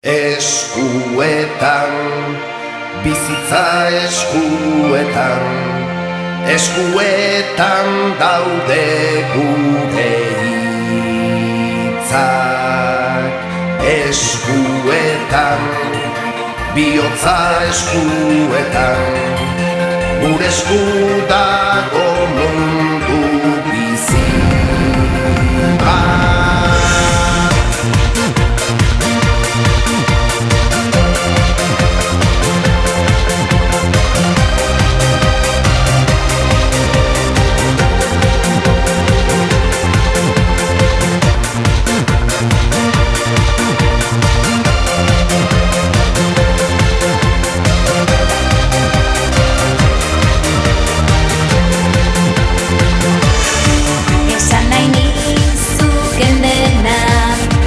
Eskuetan, bizitza eskuetan, eskuetan daude gure hitzak. Eskuetan, bihotza eskuetan, gure esku dago mundu bizi bat.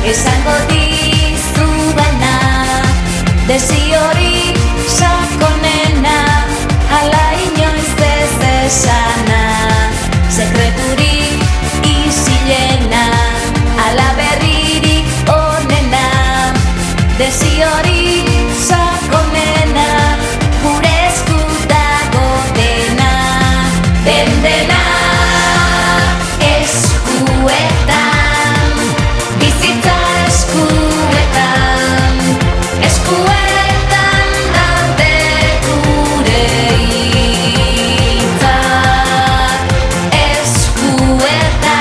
Esango dizudana, desiori sakonena, ala inoiz ez esana, sekreturik isilena, ala berririk onena, desiori sakonena, gure esku dago dena, dena eskuetan, bizitza eskuetan daude gure hitzak. Eskuetan,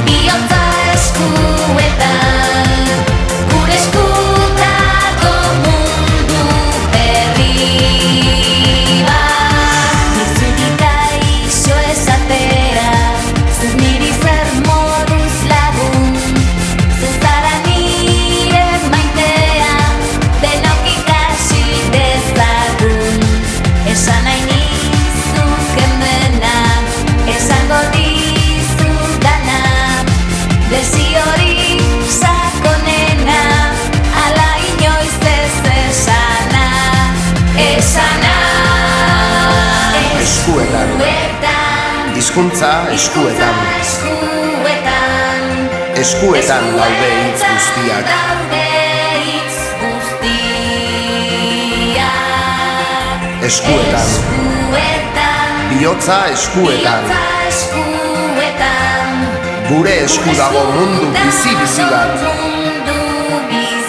bihotza eskuetan, gure esku dago mundu berri bat. Nizutik gaixo esatea, zuk niri zer moduz lagun, zuzara nire maitea, denok ikasi dezagun. Esan nahi nizuken dena, esango dizudana, desiori sakonena, ala inoiz ez esana, esana. Eskuetan, hizkuntza eskuetan, eskuetan daude hitz guztiak. Eskuetan, bihotza eskuetan, gure esku dago mundu bizi-bizi bat.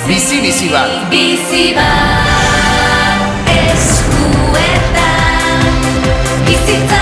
Bizi-bizi bat. Eskuetan, bizitza